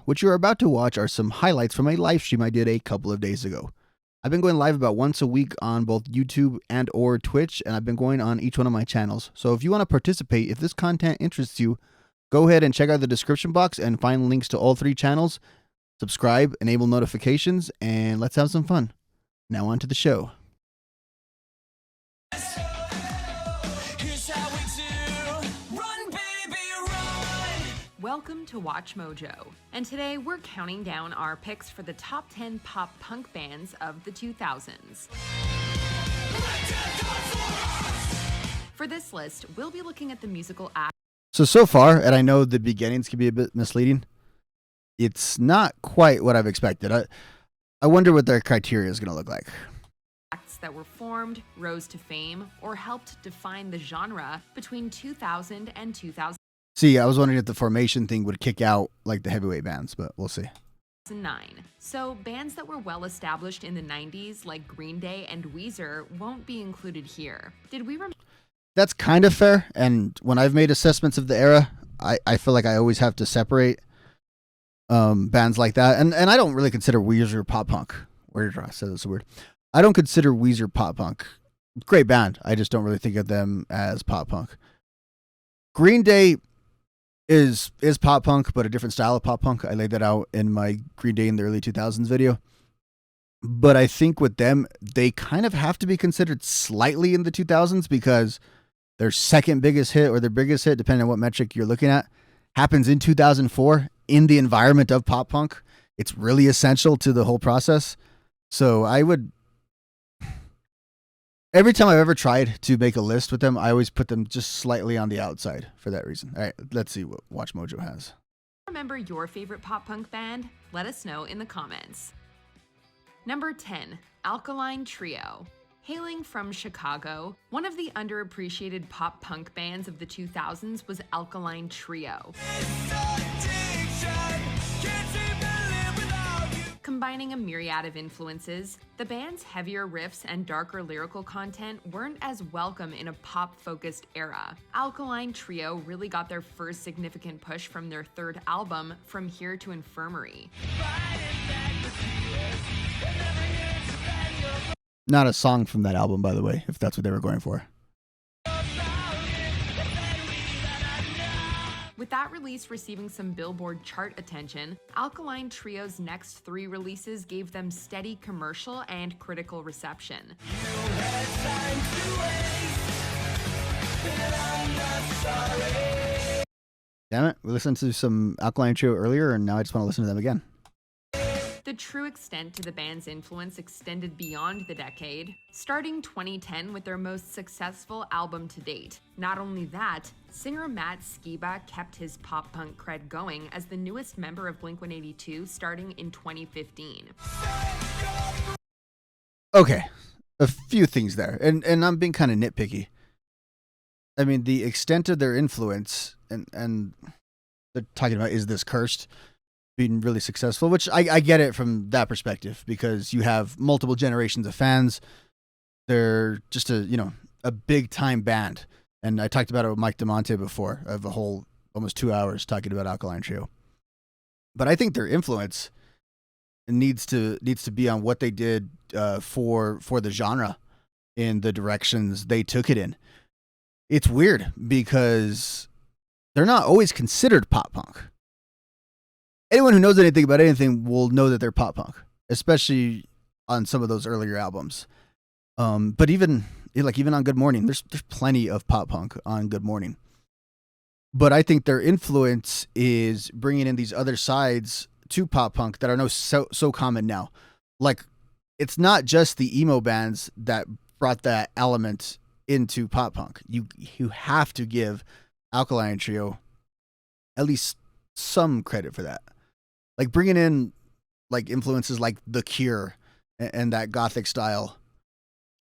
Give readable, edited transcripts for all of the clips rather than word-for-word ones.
What you are about to watch are some highlights from a live stream I did a couple of days ago. I've been going live about once a week on both YouTube and or Twitch, and I've been going on each one of my channels. So if you want to participate, if this content interests you, go ahead and check out the description box and find links to all 3 channels. Subscribe, enable notifications, and let's have some fun. Now on to the show. Welcome to WatchMojo, and today we're counting down our picks for the top 10 pop punk bands of the 2000s. For this list, we'll be looking at the musical act. So far, and I know the beginnings can be a bit misleading, it's not quite what I've expected. I wonder what their criteria is going to look like. Acts that were formed, rose to fame, or helped define the genre between 2000 and 2009. See, I was wondering if the formation thing would kick out like the heavyweight bands, but we'll see. So bands that were well established in the 90s like Green Day and Weezer won't be included here. That's kind of fair, and when I've made assessments of the era, I feel like I always have to separate bands like that, and I don't really consider Weezer pop punk. I said that's weird. I don't consider Weezer pop punk. Great band. I just don't really think of them as pop punk. Green Day is pop punk, but a different style of pop punk. I laid that out in my Green Day in the early 2000s video. But I think with them, they kind of have to be considered slightly in the 2000s because their second biggest hit or their biggest hit, depending on what metric you're looking at, happens in 2004 in the environment of pop punk. It's really essential to the whole process. So I would... Every time I've ever tried to make a list with them, I always put them just slightly on the outside for that reason. All right, let's see what WatchMojo has. Remember your favorite pop punk band? Let us know in the comments. Number 10, Alkaline Trio. Hailing from Chicago, one of the underappreciated pop punk bands of the 2000s was Alkaline Trio. Combining a myriad of influences, the band's heavier riffs and darker lyrical content weren't as welcome in a pop-focused era. Alkaline Trio really got their first significant push from their 3rd album, From Here to Infirmary. Not a song from that album, by the way, if that's what they were going for. With that release receiving some Billboard chart attention, Alkaline Trio's next 3 releases gave them steady commercial and critical reception. Damn it, we listened to some Alkaline Trio earlier, and now I just want to listen to them again. The true extent to the band's influence extended beyond the decade, starting 2010 with their most successful album to date. Not only that, singer Matt Skiba kept his pop-punk cred going as the newest member of Blink-182 starting in 2015. Okay, a few things there, and I'm being kind of nitpicky. I mean, the extent of their influence, and they're talking about, is this cursed? Being really successful, which I get it from that perspective because you have multiple generations of fans. They're just a big time band, and I talked about it with Mike DeMonte before of a whole almost 2 hours talking about Alkaline Trio. But I think their influence needs to be on what they did for the genre in the directions they took it in. It's weird because they're not always considered pop punk. Anyone who knows anything about anything will know that they're pop punk, especially on some of those earlier albums. But even on Good Morning, there's plenty of pop punk on Good Morning. But I think their influence is bringing in these other sides to pop punk that are so common now. Like, it's not just the emo bands that brought that element into pop punk. You have to give Alkaline Trio at least some credit for that. Like bringing in like influences like The Cure and that gothic style,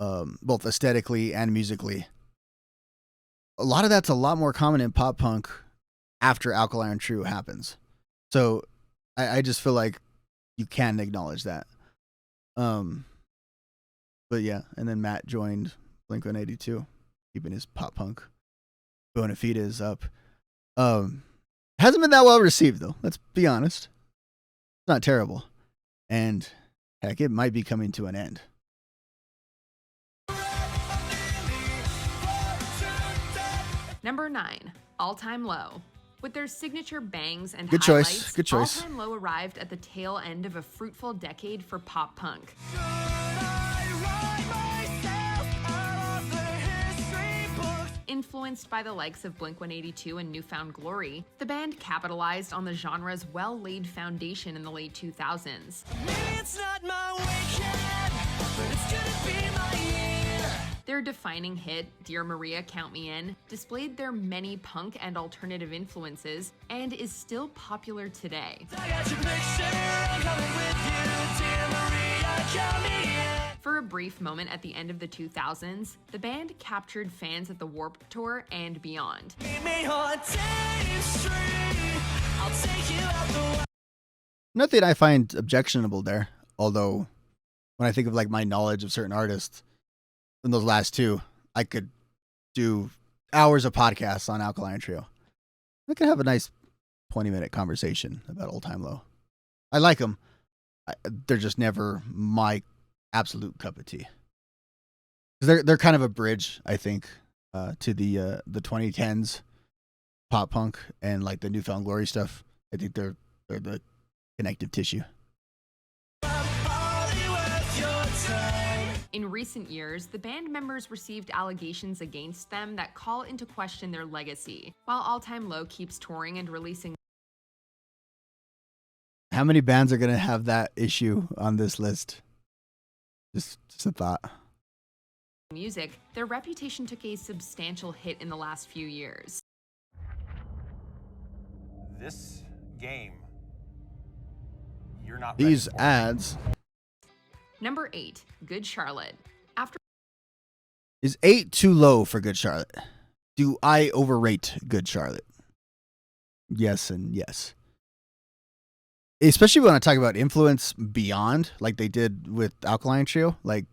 both aesthetically and musically. A lot of that's a lot more common in pop punk after Alkaline Trio happens. So I just feel like you can acknowledge that. But yeah, and then Matt joined Blink-182, keeping his pop punk bona fides up. Hasn't been that well received though. Let's be honest. It's not terrible. And heck, it might be coming to an end. Number 9, All Time Low. With their signature bangs and Good highlights, choice. Good choice. All Time Low arrived at the tail end of a fruitful decade for pop punk. Influenced by the likes of Blink-182 and New Found Glory, the band capitalized on the genre's well-laid foundation in the late 2000s. It's not my weekend, but it's gonna be my year. Their defining hit, Dear Maria, Count Me In, displayed their many punk and alternative influences and is still popular today. I got your picture, I'm coming with you, Dear Maria, count me in. For a brief moment at the end of the 2000s, the band captured fans at the Warped Tour and beyond. Nothing I find objectionable there, although when I think of like my knowledge of certain artists, in those last two, I could do hours of podcasts on Alkaline Trio. I could have a nice 20-minute conversation about Old Time Low. I like them. They're just never my absolute cup of tea. They're kind of a bridge, I think, to the 2010s pop punk and like the New Found Glory stuff. I think they're the connective tissue. In recent years, the band members received allegations against them that call into question their legacy, while All Time Low keeps touring and releasing. How many bands are going to have that issue on this list? Just a thought. Music, their reputation took a substantial hit in the last few years. This game, you're not These ready for. ads. Number 8, Good Charlotte. After Is 8 too low for Good Charlotte? Do I overrate Good Charlotte? Yes and yes. Especially when I talk about influence beyond, like they did with Alkaline Trio. Like,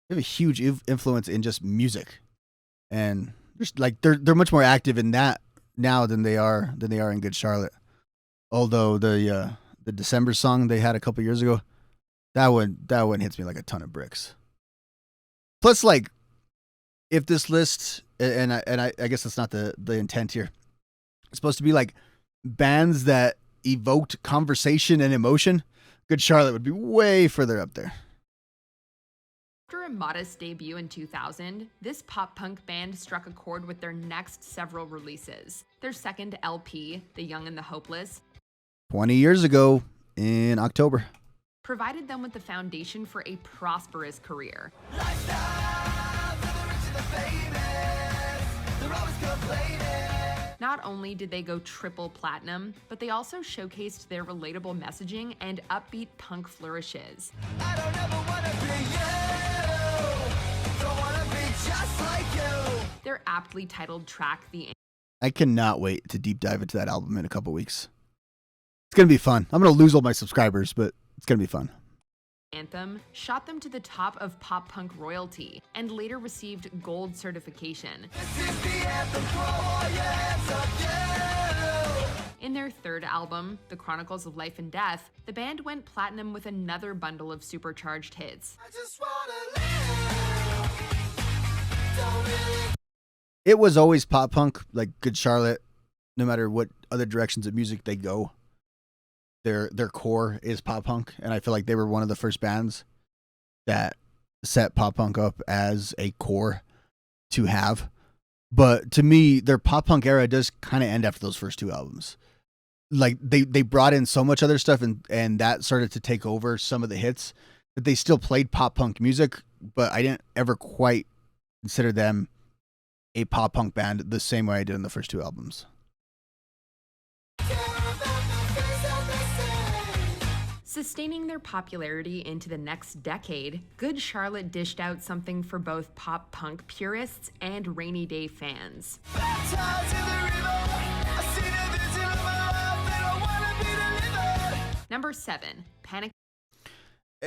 they have a huge influence in just music. And just like they're much more active in that now than they are in Good Charlotte. Although the December song they had a couple years ago, that one hits me like a ton of bricks. Plus, like, if this list, and I guess that's not the intent here, it's supposed to be like bands that evoked conversation and emotion, Good Charlotte would be way further up there. After a modest debut in 2000, this pop-punk band struck a chord with their next several releases. Their second LP, The Young and the Hopeless, 20 years ago in October, provided them with the foundation for a prosperous career. Not only did they go triple platinum, but they also showcased their relatable messaging and upbeat punk flourishes. I don't ever wanna be you. Don't wanna be just like you. Their aptly titled track, I cannot wait to deep dive into that album in a couple weeks. It's going to be fun. I'm going to lose all my subscribers, but it's going to be fun. Anthem shot them to the top of pop punk royalty and later received gold certification. In their third album, The Chronicles of Life and Death, the band went platinum with another bundle of supercharged hits. It was always pop punk, like Good Charlotte, no matter what other directions of music they go. Their core is pop punk, and I feel like they were one of the first bands that set pop punk up as a core to have. But to me, their pop punk era does kind of end after those first two albums. Like they brought in so much other stuff, and that started to take over some of the hits. That they still played pop punk music, but I didn't ever quite consider them a pop punk band the same way I did in the first two albums. Sustaining their popularity into the next decade, Good Charlotte dished out something for both pop punk purists and rainy day fans. Number 7, Panic!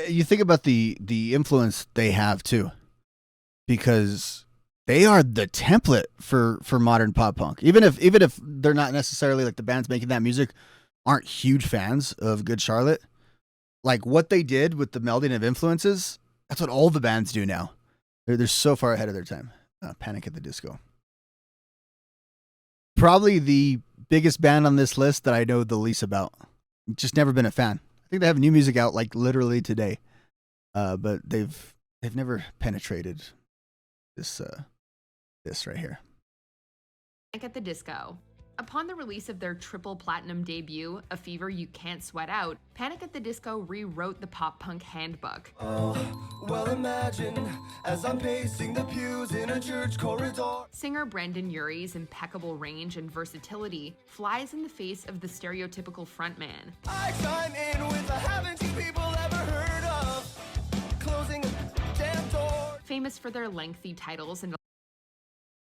You think about the influence they have too, because they are the template for modern pop punk. Even if they're not necessarily like the bands making that music, aren't huge fans of Good Charlotte, like what they did with the melding of influences, that's what all the bands do now. They're so far ahead of their time. Panic at the Disco. Probably the biggest band on this list that I know the least about. Just never been a fan. I think they have new music out like literally today, but they've never penetrated this right here. Panic at the Disco. Upon the release of their triple platinum debut, A Fever You Can't Sweat Out, Panic at the Disco rewrote the pop-punk handbook. Oh, well imagine as I'm pacing the pews in a church corridor. Singer Brendan Urie's impeccable range and versatility flies in the face of the stereotypical frontman. I chime in with a haven't you people ever heard of closing a damn door. Famous for their lengthy titles and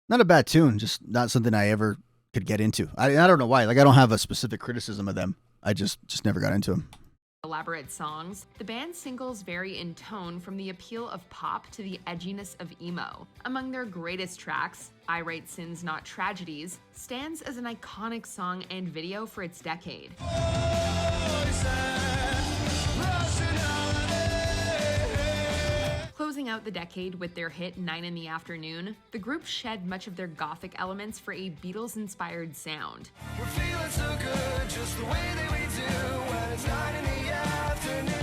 Not a bad tune, just not something I ever could get into. I don't know why. Like, I don't have a specific criticism of them. I just never got into them. elaborate songs, the band's singles vary in tone from the appeal of pop to the edginess of emo. Among their greatest tracks, I Write Sins Not Tragedies stands as an iconic song and video for its decade. Closing out the decade with their hit 9 in the Afternoon, the group shed much of their gothic elements for a Beatles-inspired sound. We're feeling so good, just the way that we do when it's 9 in the afternoon.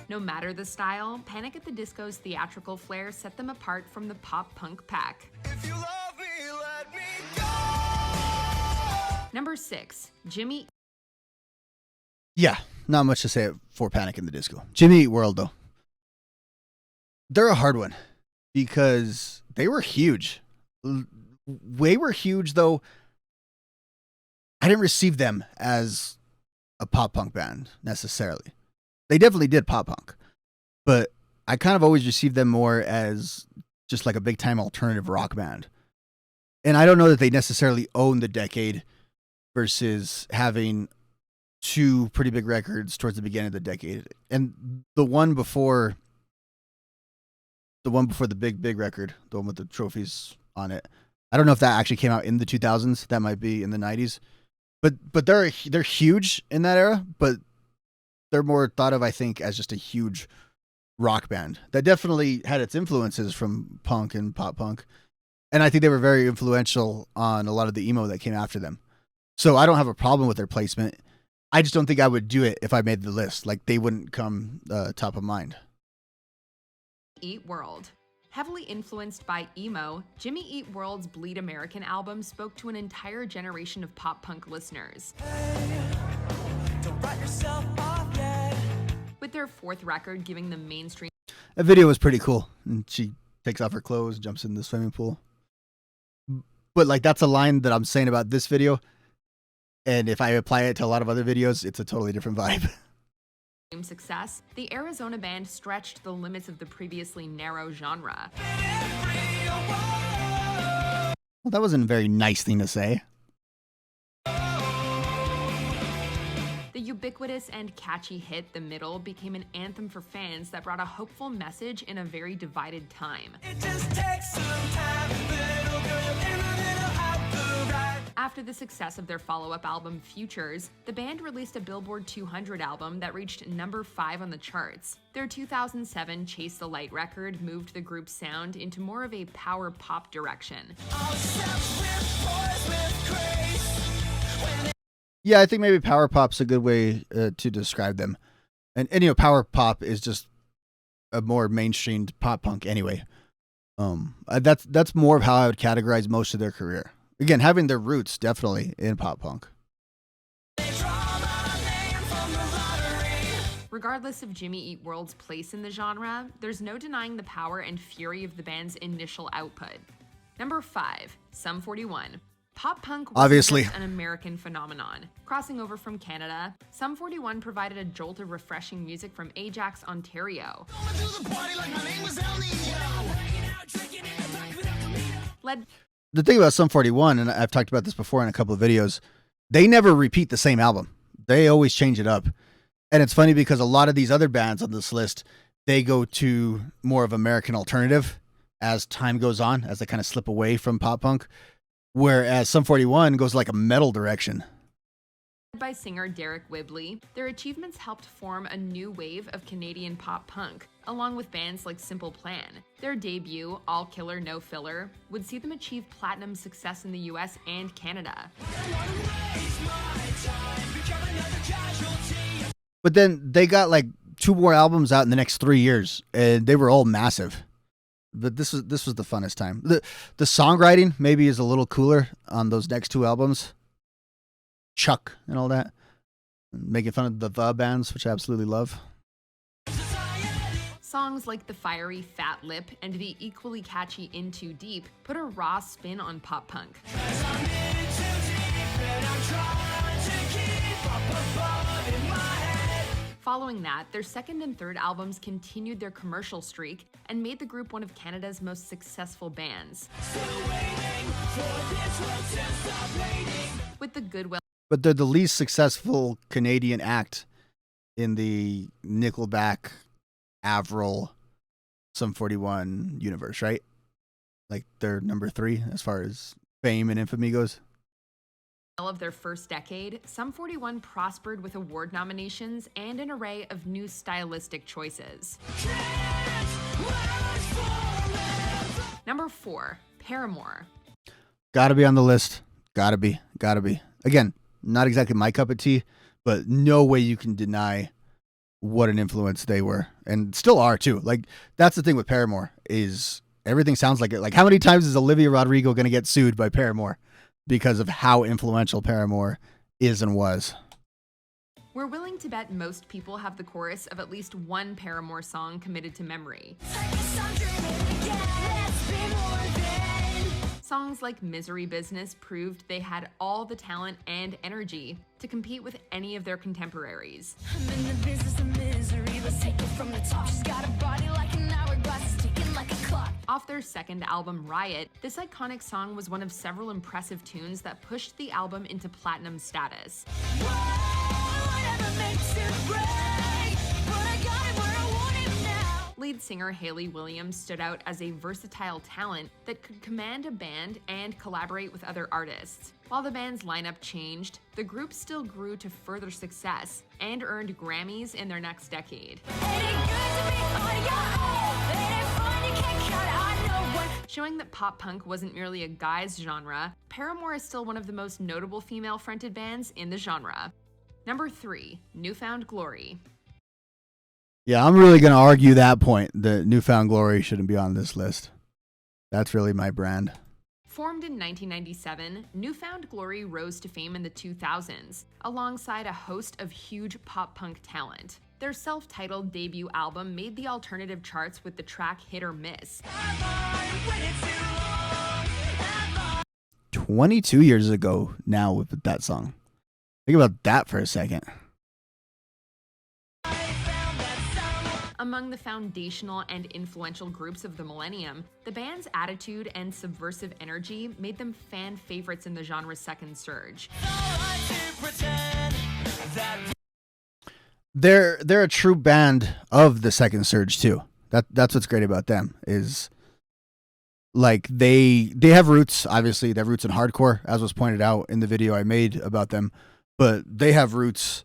No matter the style, Panic at the Disco's theatrical flair set them apart from the pop-punk pack. If you love me, let me go. Number 6, Jimmy. Yeah, not much to say for Panic in the Disco. Jimmy Eat World, though. They're a hard one because they were huge. They were huge, though. I didn't receive them as a pop punk band necessarily. They definitely did pop punk, but I kind of always received them more as just like a big time alternative rock band. And I don't know that they necessarily own the decade versus having two pretty big records towards the beginning of the decade. And the one before the big record, the one with the trophies on it, I don't know if that actually came out in the 2000s. That might be in the 90s. But they're huge in that era, but they're more thought of, I think, as just a huge rock band that definitely had its influences from punk and pop punk. And I think they were very influential on a lot of the emo that came after them. So I don't have a problem with their placement. I just don't think I would do it if I made the list. Like, they wouldn't come top of mind. Eat World. Heavily influenced by emo, Jimmy Eat World's Bleed American album spoke to an entire generation of pop-punk listeners. Don't write yourself off yet. With their fourth record giving them mainstream That video was pretty cool. And she takes off her clothes, jumps in the swimming pool. But like, that's a line that I'm saying about this video. And if I apply it to a lot of other videos, it's a totally different vibe. success, the Arizona band stretched the limits of the previously narrow genre. Well, that wasn't a very nice thing to say. The ubiquitous and catchy hit The Middle became an anthem for fans that brought a hopeful message in a very divided time. It just takes some time, little girl, in the middle of the ride. After the success of their follow-up album Futures, the band released a Billboard 200 album that reached number 5 on the charts. Their 2007 Chase the Light record moved the group's sound into more of a power pop direction. Yeah, I think maybe power pop's a good way to describe them. And you know, power pop is just a more mainstreamed pop punk anyway. That's more of how I would categorize most of their career. Again, having their roots definitely in pop punk. Regardless of Jimmy Eat World's place in the genre, there's no denying the power and fury of the band's initial output. Number 5, Sum 41. Pop punk was Obviously just an American phenomenon. Crossing over from Canada, Sum 41 provided a jolt of refreshing music from Ajax, Ontario. Led The thing about Sum 41, and I've talked about this before in a couple of videos, they never repeat the same album. They always change it up. And it's funny because a lot of these other bands on this list, they go to more of American alternative as time goes on, as they kind of slip away from pop punk. Whereas Sum 41 goes like a metal direction. by singer Derek Whibley, their achievements helped form a new wave of Canadian pop punk, along with bands like Simple Plan. Their debut, All Killer No Filler, would see them achieve platinum success in the US and Canada. But then they got like 2 more albums out in the next 3 years, and they were all massive. But this was the funnest time. The songwriting maybe is a little cooler on those next 2 albums. Chuck and all that. Making fun of the bands, which I absolutely love. Songs like the fiery Fat Lip and the equally catchy In Too Deep put a raw spin on pop punk. Following that, their second and third albums continued their commercial streak and made the group one of Canada's most successful bands. With the Goodwill. But they're the least successful Canadian act in the Nickelback, Avril, Sum 41 universe, right? Like they're number 3 as far as fame and infamy goes. Of their first decade, Sum 41 prospered with award nominations and an array of new stylistic choices. Number 4, Paramore. Gotta be on the list. Gotta be. Again, not exactly my cup of tea, but no way you can deny what an influence they were, and still are too. Like, that's the thing with Paramore, is everything sounds like it. Like, how many times is Olivia Rodrigo going to get sued by Paramore because of how influential Paramore is and was? We're willing to bet most people have the chorus of at least one Paramore song committed to memory. Songs like Misery Business proved they had all the talent and energy to compete with any of their contemporaries. I'm in the business of misery, let's take it from the top. She's got a body like an hourglass, ticking like a clock. Off their second album, Riot, this iconic song was one of several impressive tunes that pushed the album into platinum status. Lead singer Hayley Williams stood out as a versatile talent that could command a band and collaborate with other artists. While the band's lineup changed, the group still grew to further success and earned Grammys in their next decade. Showing that pop punk wasn't merely a guy's genre, Paramore is still one of the most notable female-fronted bands in the genre. Number 3, Newfound Glory. Yeah, I'm really going to argue that point, that Newfound Glory shouldn't be on this list. That's really my brand. Formed in 1997, Newfound Glory rose to fame in the 2000s, alongside a host of huge pop-punk talent. Their self-titled debut album made the alternative charts with the track Hit or Miss. 22 years ago now with that song. Think about that for a second. Among the foundational and influential groups of the millennium, the band's attitude and subversive energy made them fan favorites in the genre's second surge. They're a true band of the second surge too. That's what's great about them, is like they have roots. Obviously, they have roots in hardcore, as was pointed out in the video I made about them. But they have roots,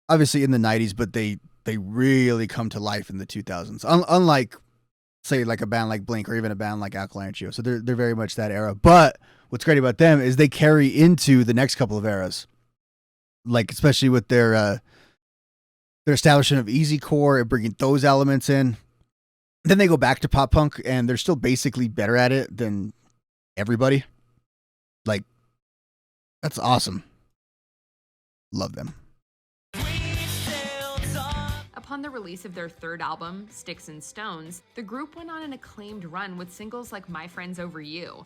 obviously, in the 90s, but they really come to life in the 2000s. Unlike, say, like a band like Blink or even a band like Alkaline Trio. So they're very much that era. But what's great about them is they carry into the next couple of eras. Like, especially with their establishment of easycore and bringing those elements in. Then they go back to pop punk, and they're still basically better at it than everybody. Like, that's awesome. Love them. Upon the release of their third album, Sticks and Stones, the group went on an acclaimed run with singles like My Friends Over You.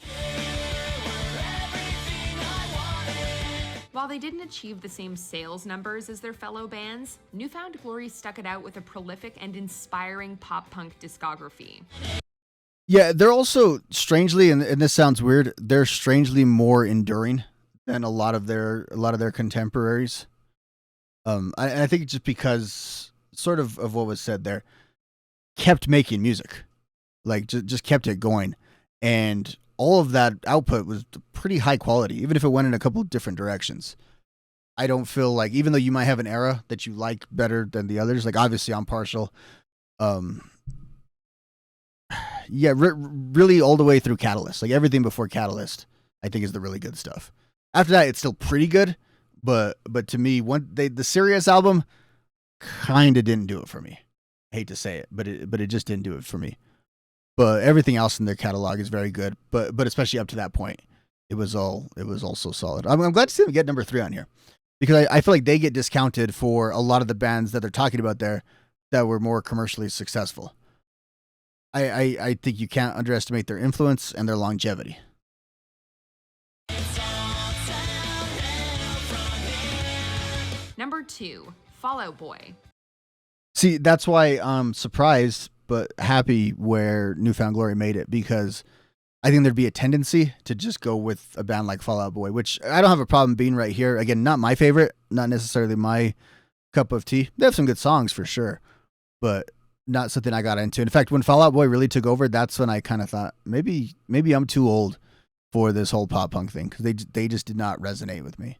While they didn't achieve the same sales numbers as their fellow bands, Newfound Glory stuck it out with a prolific and inspiring pop-punk discography. Yeah, they're also strangely, and this sounds weird, they're strangely more enduring than a lot of their contemporaries. I think just because sort of what was said there, kept making music, like just kept it going, and all of that output was pretty high quality, even if it went in a couple of different directions. I don't feel like, even though you might have an era that you like better than the others, like obviously I'm partial. Yeah, really all the way through Catalyst. Like everything before Catalyst, I think is the really good stuff. After that, it's still pretty good, but to me, the Sirius album kind of didn't do it for me. I hate to say it, but it just didn't do it for me. But everything else in their catalog is very good. But especially up to that point, it was all so solid. I'm glad to see them get number 3 on here, because I feel like they get discounted for a lot of the bands that they're talking about there that were more commercially successful. I think you can't underestimate their influence and their longevity. Number 2, Fall Out Boy. See, that's why I'm surprised but happy where New Found Glory made it, because I think there'd be a tendency to just go with a band like Fall Out Boy, which I don't have a problem being right here. Again, not my favorite, not necessarily my cup of tea. They have some good songs for sure, but not something I got into. In fact, when Fall Out Boy really took over, that's when I kind of thought maybe I'm too old for this whole pop punk thing, because they just did not resonate with me.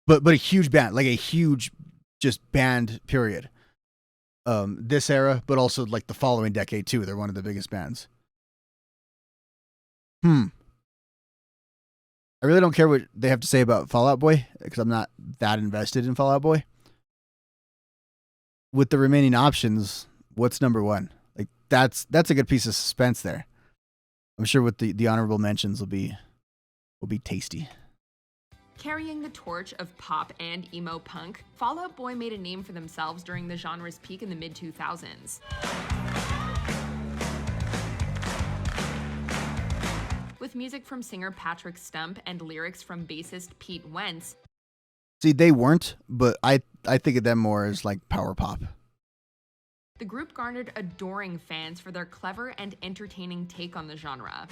But a huge band, like a huge just band, period. This era, but also like the following decade too. They're one of the biggest bands. I really don't care what they have to say about Fall Out Boy, because I'm not that invested in Fall Out Boy. With the remaining options, what's number 1? Like that's a good piece of suspense there. I'm sure with the honorable mentions will be tasty. Carrying the torch of pop and emo punk, Fall Out Boy made a name for themselves during the genre's peak in the mid-2000s. With music from singer Patrick Stump and lyrics from bassist Pete Wentz. See, they weren't, but I think of them more as like power pop. The group garnered adoring fans for their clever and entertaining take on the genre.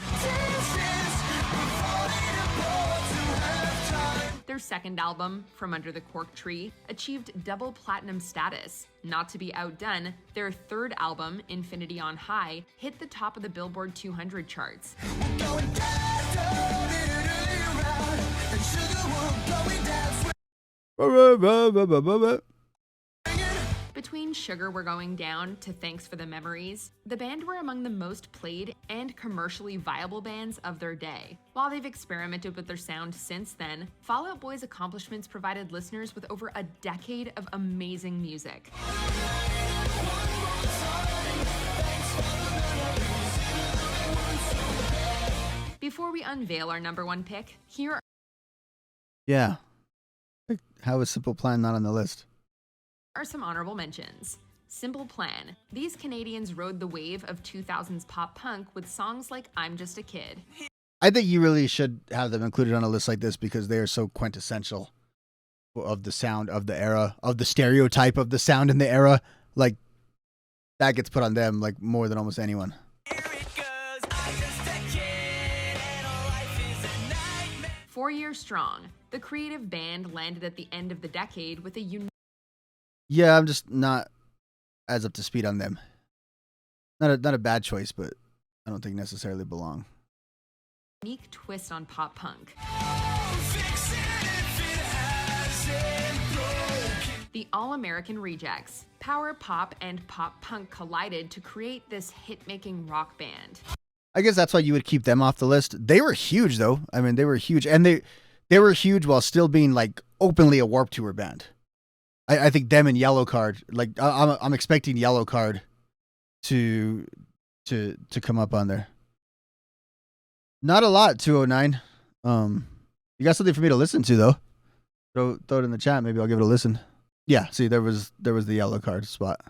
Their second album, From Under the Cork Tree, achieved double platinum status. Not to be outdone, their third album, Infinity on High, hit the top of the Billboard 200 charts. Between Sugar We're Going Down to Thanks for the Memories, the band were among the most played and commercially viable bands of their day. While they've experimented with their sound since then, Fall Out Boy's accomplishments provided listeners with over a decade of amazing music. Before we unveil our number 1 pick, here are Yeah. Like, how is Simple Plan not on the list? some honorable mentions. Simple Plan. These Canadians rode the wave of 2000s pop punk with songs like I'm Just a Kid. I think you really should have them included on a list like this, because they are so quintessential of the sound of the era, of the stereotype of the sound in the era. Like, that gets put on them like more than almost anyone. 4 Years Strong. The creative band landed at the end of the decade with a Yeah, I'm just not as up to speed on them. Not a bad choice, but I don't think necessarily belong. unique twist on pop punk. The All-American Rejects. Power pop and pop punk collided to create this hit-making rock band. I guess that's why you would keep them off the list. They were huge, though. I mean, they were huge, and they were huge while still being like openly a Warped Tour band. I think them and Yellow Card. Like I'm expecting Yellow Card to come up on there. Not a lot. 209. You got something for me to listen to though. Throw it in the chat. Maybe I'll give it a listen. Yeah. See, there was the Yellow Card spot.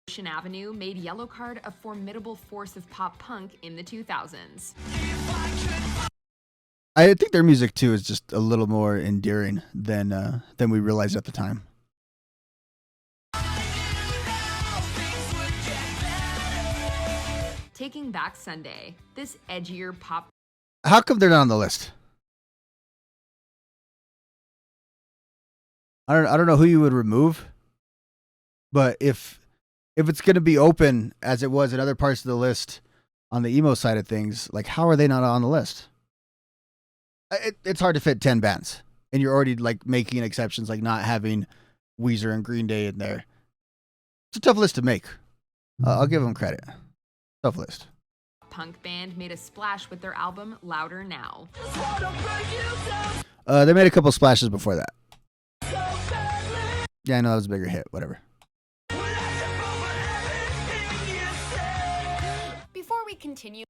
Ocean Avenue made Yellow Card a formidable force of pop punk in the 2000s. I think their music too is just a little more endearing than we realized at the time. Taking Back Sunday. This edgier pop. How come they're not on the list? I don't know who you would remove, but if it's going to be open as it was in other parts of the list on the emo side of things, like how are they not on the list? It's hard to fit 10 bands. and you're already like making exceptions, like not having Weezer and Green Day in there. It's a tough list to make. I'll give them credit. Tough list. Punk band made a splash with their album Louder Now. They made a couple splashes before that. Yeah, I know that was a bigger hit. Whatever. Before we continue,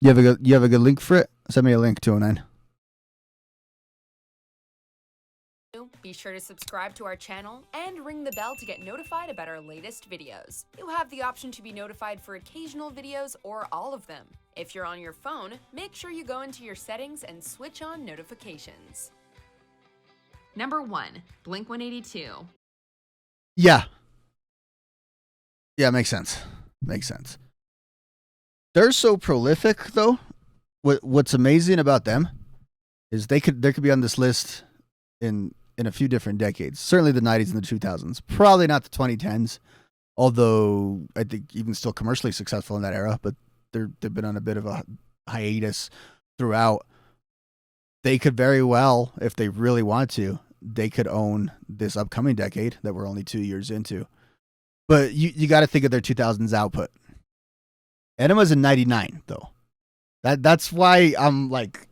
You have a good link for it? Send me a link, 209. be sure to subscribe to our channel and ring the bell to get notified about our latest videos. You have the option to be notified for occasional videos or all of them. If you're on your phone, make sure you go into your settings and switch on notifications. Number 1, Blink-182. Yeah, makes sense. Makes sense. They're so prolific, though. What's amazing about them is there could be on this list in a few different decades. Certainly the 90s and the 2000s. Probably not the 2010s, although I think even still commercially successful in that era. But they've been on a bit of a hiatus throughout. They could very well, if they really want to, they could own this upcoming decade that we're only 2 years into. But you got to think of their 2000s output. Enema's in 99, though. That's why I'm like,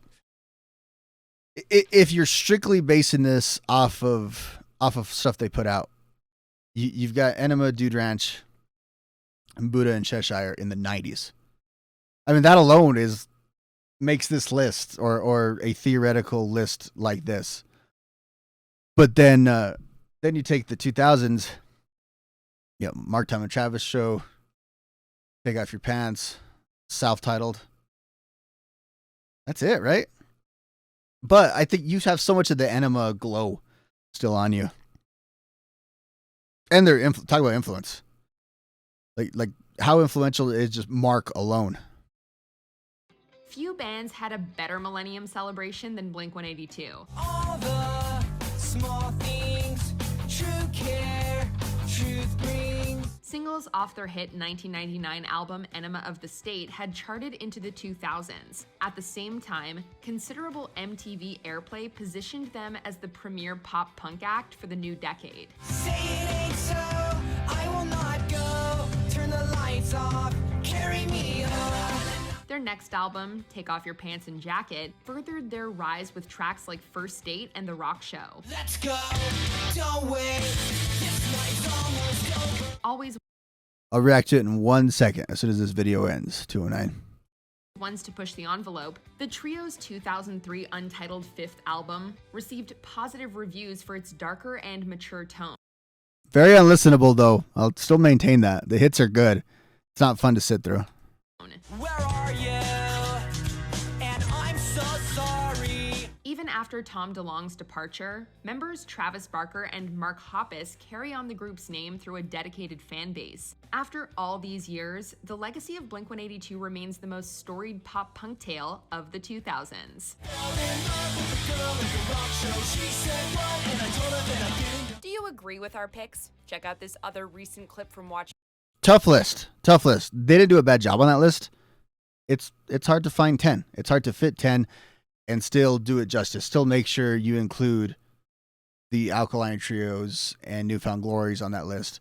if you're strictly basing this off of stuff they put out, you've got Enema, Dude Ranch, and Buddha and Cheshire in the 90s. I mean, that alone makes this list or a theoretical list like this. But then you take the 2000s, Mark Tom and Travis Show, Take Off Your Pants, self-titled. That's it, right? But I think you have so much of the Enema glow still on you. And they're talk about influence. Like how influential is just Mark alone. Few bands had a better Millennium celebration than Blink-182. All the small things, true care, truth brings. Singles off their hit 1999 album Enema of the State had charted into the 2000s. At the same time, considerable MTV airplay positioned them as the premier pop-punk act for the new decade. Say it ain't so, I will not go. Turn the lights off, carry me home. Their next album, Take Off Your Pants and Jacket, furthered their rise with tracks like First Date and The Rock Show. Let's go, don't wait, this night's almost over. Always I'll react to it in 1 second as soon as this video ends, 209. ones to push the envelope, the trio's 2003 untitled fifth album received positive reviews for its darker and mature tone. Very unlistenable, though. I'll still maintain that. The hits are good. It's not fun to sit through. Where are you? And I'm so sorry. Even after Tom DeLonge's departure, members Travis Barker and Mark Hoppus carry on the group's name through a dedicated fan base. After all these years, the legacy of Blink-182 remains the most storied pop-punk tale of the 2000s. Do you agree with our picks? Check out this other recent clip from WatchMojo. Tough list. They didn't do a bad job on that list. It's hard to find 10. It's hard to fit 10 and still do it justice. Still make sure you include the Alkaline Trios and Newfound Glories on that list,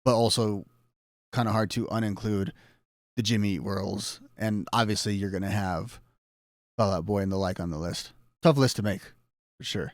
but also kind of hard to uninclude the Jimmy Eat Worlds. And obviously you're going to have Fall Out Boy and the like on the list. Tough list to make, for sure.